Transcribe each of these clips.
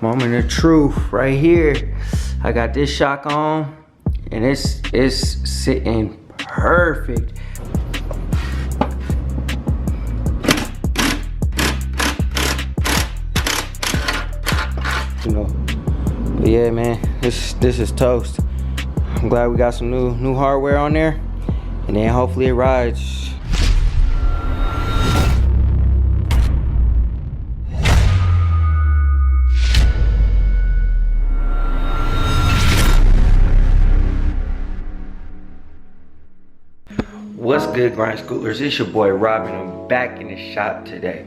Moment of truth right here. I got this shock on and it's sitting perfect. You know, but yeah, man, this is toast. I'm glad we got some new hardware on there, and then hopefully it rides. What's good, grind schoolers? It's your boy Robin. I'm back in the shop today.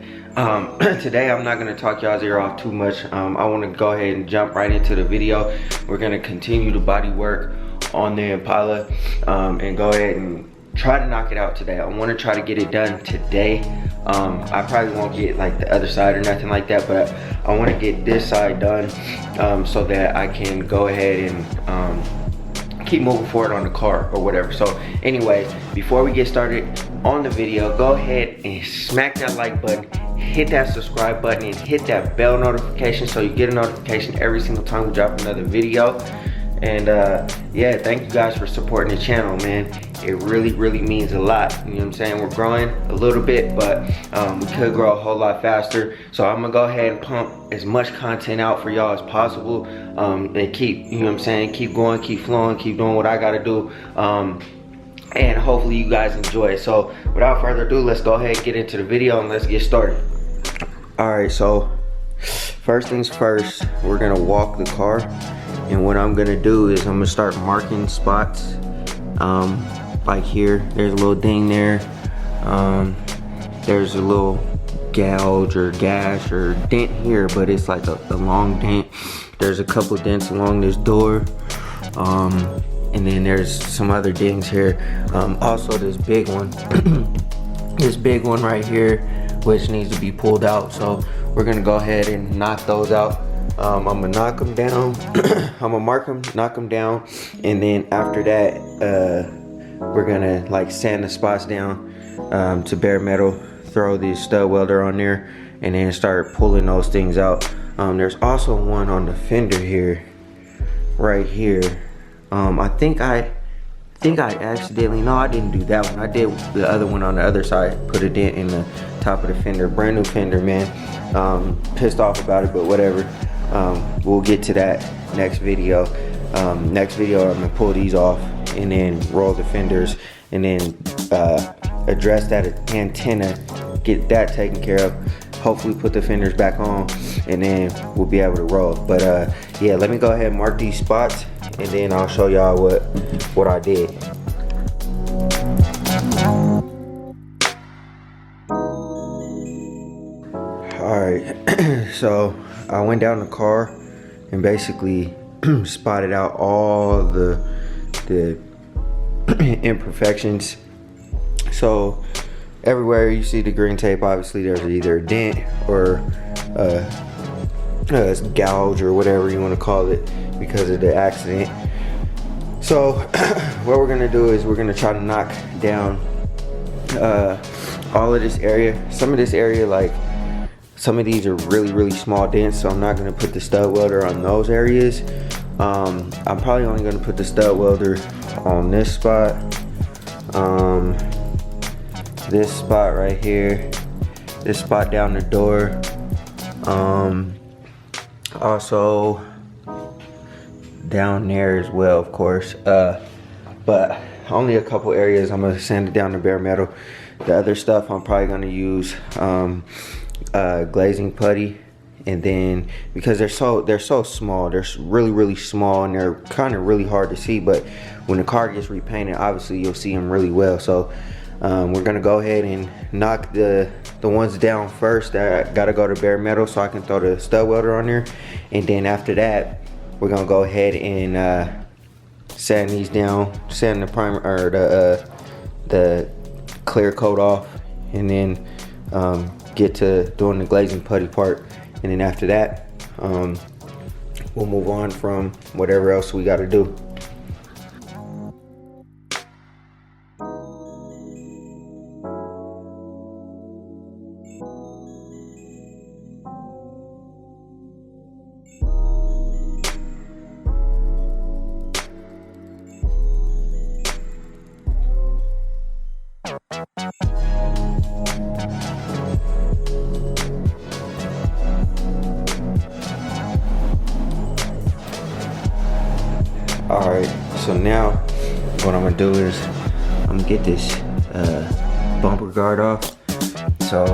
Today I'm not gonna talk y'all's ear off too much. I want to go ahead and jump right into the video. We're gonna continue the body work on the Impala and go ahead and try to knock it out today. I want to try to get it done today. I probably won't get like the other side or nothing like that, but I want to get this side done so that I can go ahead and keep moving forward on the car or whatever. So anyway, before we get started on the video, go ahead and smack that like button, hit that subscribe button, and hit that bell notification so you get a notification every single time we drop another video. And yeah, thank you guys for supporting the channel, man. It really means a lot. You know what I'm saying? We're growing a little bit, but we could grow a whole lot faster. So I'm gonna go ahead and pump as much content out for y'all as possible, and keep, you know what I'm saying, keep going, keep flowing, keep doing what I gotta do, and hopefully you guys enjoy it. So without further ado, let's go ahead and get into the video and let's get started. All right, so first things first, we're gonna walk the car. And what I'm gonna do is I'm gonna start marking spots. Like here, there's a little ding there. There's a little gouge or gash or dent here, but it's like a long dent. There's a couple dents along this door. And then there's some other dings here. Also this big one, this big one right here, which needs to be pulled out. So we're gonna go ahead and knock those out. I'm gonna knock them down. I'm gonna mark them, knock them down, and then after that, we're gonna like sand the spots down to bare metal, throw the stud welder on there, and then start pulling those things out. There's also one on the fender here, right here. I think I accidentally, no, I didn't do that one. I did the other one on the other side, put a dent in the top of the fender, brand new fender, man. Pissed off about it, but whatever. We'll get to that next video. Next video, I'm gonna pull these off and then roll the fenders and then address that antenna, get that taken care of. Hopefully put the fenders back on and then we'll be able to roll. But yeah, let me go ahead and mark these spots and then I'll show y'all what I did. All right, so I went down the car and basically spotted out all the imperfections. So everywhere you see the green tape, obviously there's either a dent or a gouge or whatever you want to call it because of the accident. So what we're gonna do is we're gonna try to knock down all of this area. Some of this area, like some of these are really small dents, so I'm not gonna put the stud welder on those areas. I'm probably only gonna put the stud welder on this spot, this spot right here, this spot down the door, also down there as well, of course, but only a couple areas I'm gonna sand it down to bare metal. The other stuff I'm probably gonna use glazing putty, and then because they're so small, they're really small and they're kind of really hard to see, but when the car gets repainted, obviously you'll see them really well. So we're gonna go ahead and knock the ones down first that gotta go to bare metal so I can throw the stud welder on there, and then after that we're gonna go ahead and sand these down, sand the primer or the clear coat off, and then get to doing the glazing putty part. And then after that, we'll move on from whatever else we got to do. Alright, so now what I'm gonna do is I'm gonna get this bumper guard off. So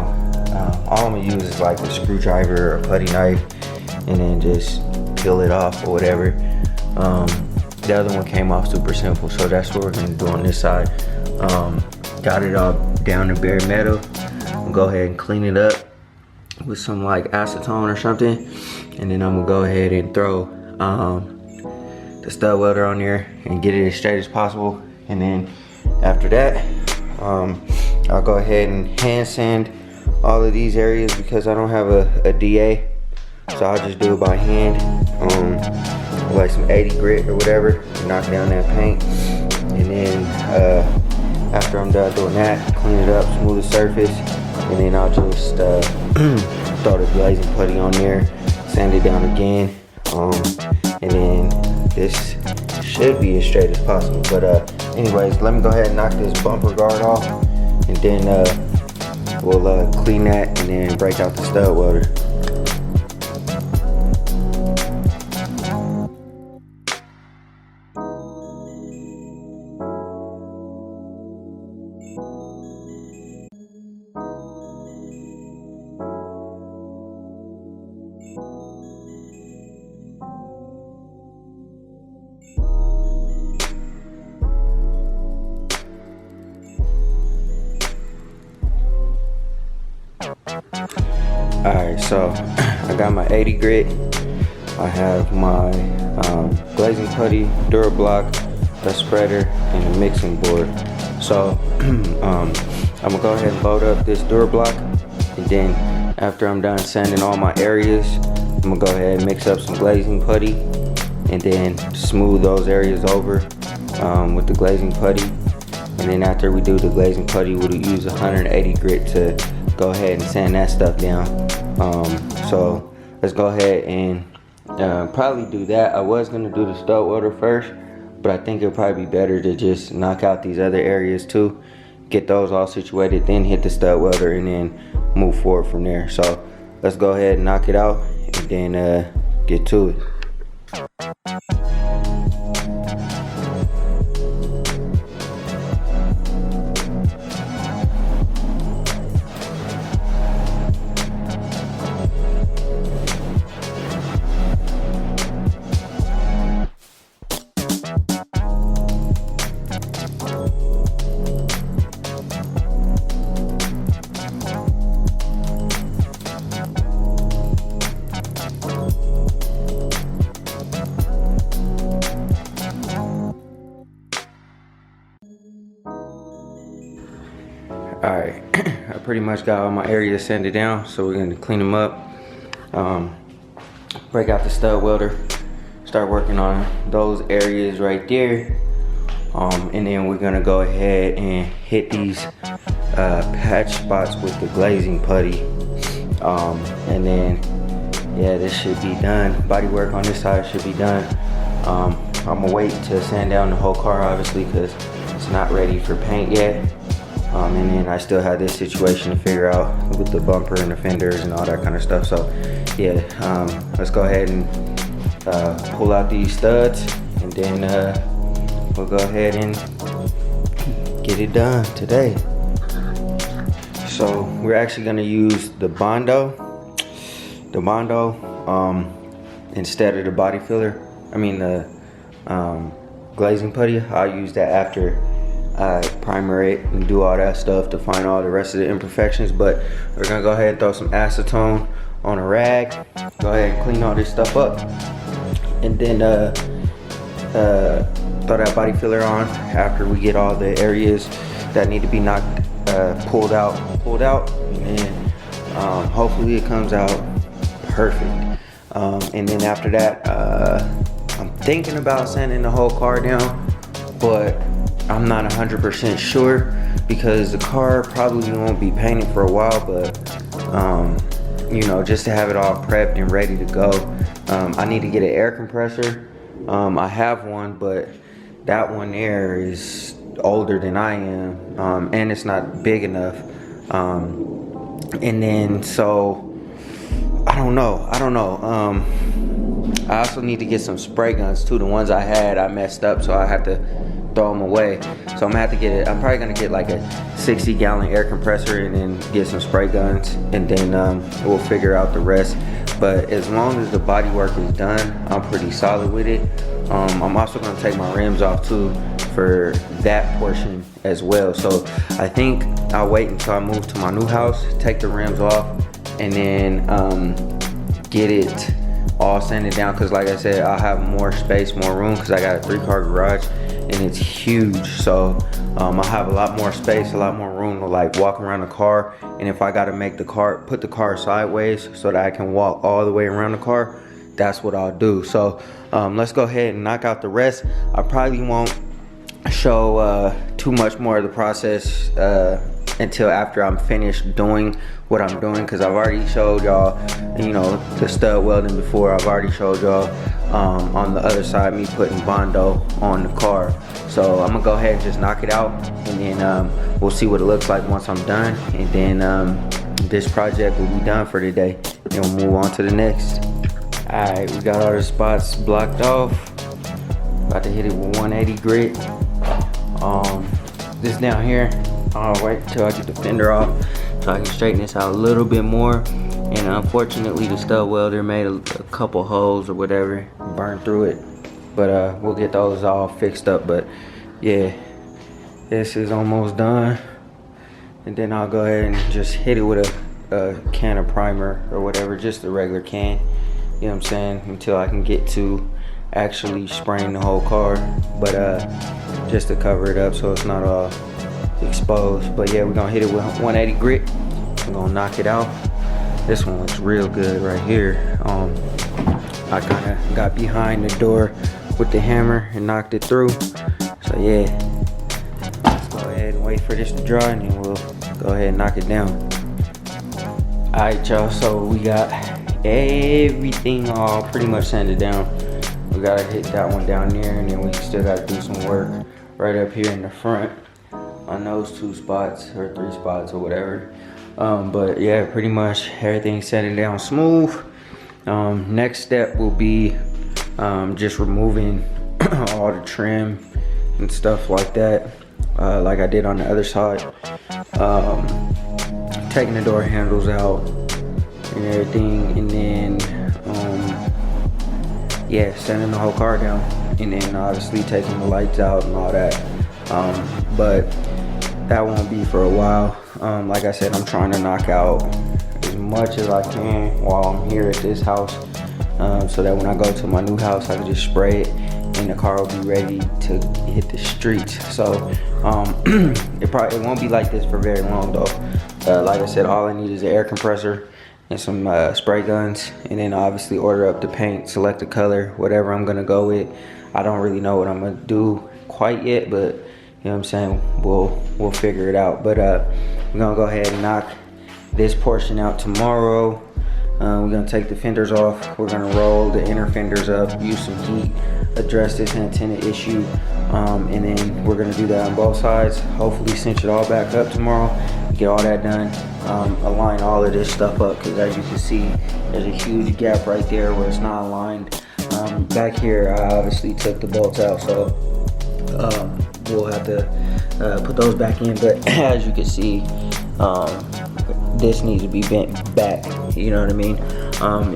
all I'm gonna use is like a screwdriver or a putty knife, and then just peel it off or whatever. The other one came off super simple, so that's what we're gonna do on this side. Got it all down to bare metal. I'll go ahead and clean it up with some like acetone or something, and then I'm gonna go ahead and throw the stud welder on there and get it as straight as possible. And then after that, I'll go ahead and hand sand all of these areas because I don't have a DA, so I'll just do it by hand, like some 80 grit or whatever, knock down that paint. And then after I'm done doing that, clean it up, smooth the surface, and then I'll just throw the glazing putty on there, sand it down again, and then this should be as straight as possible. But anyways, let me go ahead and knock this bumper guard off, and then we'll clean that and then break out the stud welder. Alright, so I got my 80 grit, I have my glazing putty, Durablock, the spreader, and the mixing board. So I'm gonna go ahead and load up this Durablock, and then after I'm done sanding all my areas, I'm gonna go ahead and mix up some glazing putty, and then smooth those areas over with the glazing putty. And then after we do the glazing putty, we'll use 180 grit to go ahead and sand that stuff down. So let's go ahead and probably do that. I was gonna do the stud welder first, but I think it'll probably be better to just knock out these other areas too, get those all situated, then hit the stud welder, and then move forward from there. So let's go ahead and knock it out, and then get to it. Alright, I pretty much got all my areas sanded down, so we're gonna clean them up, break out the stud welder, start working on those areas right there, and then we're gonna go ahead and hit these patch spots with the glazing putty, and then yeah, this should be done. Bodywork on this side should be done. I'm gonna wait to sand down the whole car, obviously, because it's not ready for paint yet. And then I still have this situation to figure out with the bumper and the fenders and all that kind of stuff. So yeah, let's go ahead and pull out these studs, and then we'll go ahead and get it done today. So we're actually gonna use the Bondo instead of the body filler. I mean the glazing putty. I'll use that after I primer it and do all that stuff to find all the rest of the imperfections. But we're gonna go ahead and throw some acetone on a rag, go ahead and clean all this stuff up, and then throw that body filler on after we get all the areas that need to be knocked pulled out, and then hopefully it comes out perfect. And then after that, I'm thinking about sanding the whole car down, but I'm not 100% sure because the car probably won't be painted for a while. But you know, just to have it all prepped and ready to go, I need to get an air compressor. I have one, but that one there is older than I am, and it's not big enough. And then so I don't know. I also need to get some spray guns too. The ones I had, I messed up, so I have to throw them away. So I'm gonna have to get it. I'm probably gonna get like a 60-gallon air compressor and then get some spray guns, and then we'll figure out the rest. But as long as the body work is done, I'm pretty solid with it. I'm also gonna take my rims off too for that portion as well. So I think I'll wait until I move to my new house, take the rims off, and then get it all sanded down, because like I said, I'll have more space, more room, because I got a 3-car garage and it's huge. So I'll have a lot more space, a lot more room to like walk around the car. And if I gotta make the car, put the car sideways so that I can walk all the way around the car, that's what I'll do. So let's go ahead and knock out the rest. I probably won't show too much more of the process until after I'm finished doing what I'm doing, because I've already showed y'all, you know, the stud welding before. I've already showed y'all on the other side me putting Bondo on the car. So I'm gonna go ahead and just knock it out, and then we'll see what it looks like once I'm done, and then this project will be done for today, and we'll move on to the next. All right, we got all the spots blocked off. About to hit it with 180 grit. This down here, I'll wait till I get the fender off so I can straighten this out a little bit more. And unfortunately, the stud welder made a couple holes or whatever, burned through it. But we'll get those all fixed up. But yeah, this is almost done. And then I'll go ahead and just hit it with a can of primer or whatever, just a regular can. You know what I'm saying? Until I can get to actually spraying the whole car. But just to cover it up so it's not all exposed. But yeah, we're gonna hit it with 180 grit. We're gonna knock it out. This one looks real good right here. I kind of got behind the door with the hammer and knocked it through. So yeah, let's go ahead and wait for this to dry, and then we'll go ahead and knock it down. All right, y'all, so we got everything all pretty much sanded down. We gotta hit that one down there, and then we still gotta do some work right up here in the front on those 2 spots or 3 spots or whatever. But yeah, pretty much everything's setting down smooth. Next step will be just removing all the trim and stuff like that, like I did on the other side. Taking the door handles out and everything, and then yeah, sanding the whole car down, and then obviously taking the lights out and all that. But that won't be for a while. Like I said, I'm trying to knock out as much as I can while I'm here at this house, so that when I go to my new house, I can just spray it and the car will be ready to hit the streets. So it won't be like this for very long though. Like I said, all I need is an air compressor and some spray guns, and then obviously order up the paint, select the color, whatever I'm gonna go with. I don't really know what I'm gonna do quite yet, but you know what I'm saying, we'll figure it out. But we're gonna go ahead and knock this portion out tomorrow. We're gonna take the fenders off. We're gonna roll the inner fenders up, use some heat, address this antenna issue, and then we're gonna do that on both sides. Hopefully cinch it all back up tomorrow, get all that done, align all of this stuff up, because as you can see, there's a huge gap right there where it's not aligned. Back here, I obviously took the bolts out, so we'll have to put those back in. But as you can see, this needs to be bent back, you know what I mean?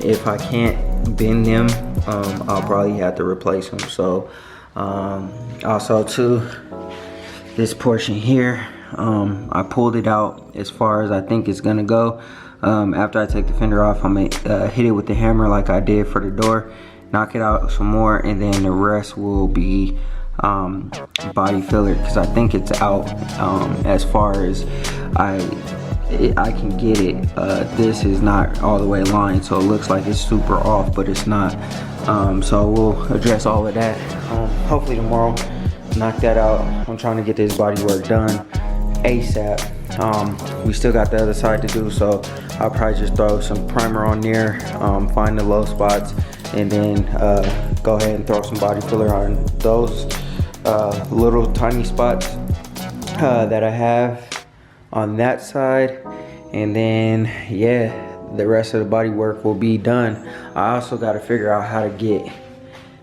If I can't bend them, I'll probably have to replace them. So also too, this portion here, I pulled it out as far as I think it's gonna go. After I take the fender off, I'm gonna hit it with the hammer like I did for the door, knock it out some more, and then the rest will be body filler, because I think it's out as far as I can get it. This is not all the way aligned, so it looks like it's super off, but it's not. So we'll address all of that hopefully tomorrow, knock that out. I'm trying to get this body work done ASAP. We still got the other side to do, so I'll probably just throw some primer on there, find the low spots, and then go ahead and throw some body filler on those little tiny spots that I have on that side. And then yeah, the rest of the body work will be done. I also got to figure out how to get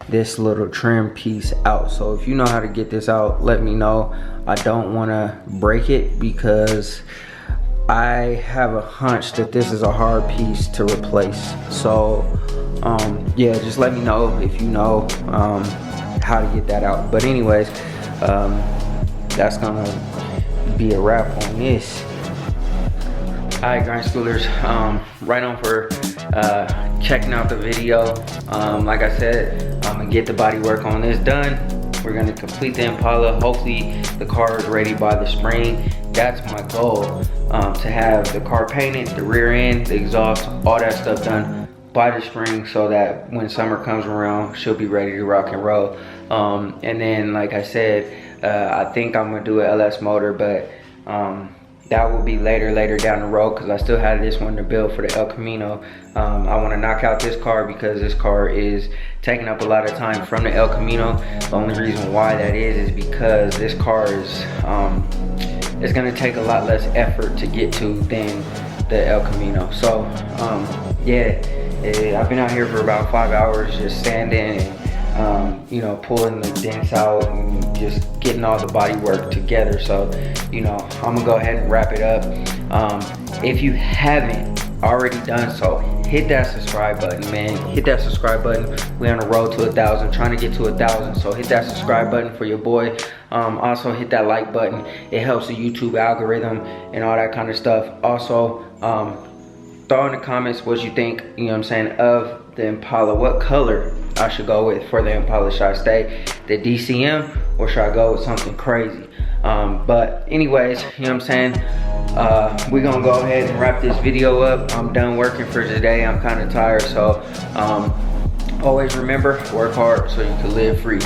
this little trim piece out. So if you know how to get this out, let me know. I don't want to break it because I have a hunch that this is a hard piece to replace. So yeah, just let me know if you know how to get that out. But anyways, that's gonna be a wrap on this. Alright, grind schoolers, right on for checking out the video. Like I said, I'm gonna get the body work on this done. We're gonna complete the Impala. Hopefully the car is ready by the spring. That's my goal, to have the car painted, the rear end, the exhaust, all that stuff done by the spring, so that when summer comes around, she'll be ready to rock and roll. And then, like I said, I think I'm gonna do an LS motor, but that will be later down the road, because I still have this one to build for the El Camino. I want to knock out this car because this car is taking up a lot of time from the El Camino. The only reason why that is because this car is it's going to take a lot less effort to get to than the El Camino. So yeah, I've been out here for about 5 hours just standing and you know, pulling the dents out and just getting all the body work together. So, you know, I'm gonna go ahead and wrap it up. If you haven't already done so, hit that subscribe button, man. Hit that subscribe button. We're on the road to 1,000, trying to get to 1,000. So hit that subscribe button for your boy. Also hit that like button. It helps the YouTube algorithm and all that kind of stuff. Also, throw in the comments what you think, you know what I'm saying, of the Impala. What color I should go with for the Impala. Should I stay the DCM or should I go with something crazy? But anyways, you know what I'm saying, we're gonna go ahead and wrap this video up. I'm done working for today. I'm kind of tired, so always remember, work hard so you can live free.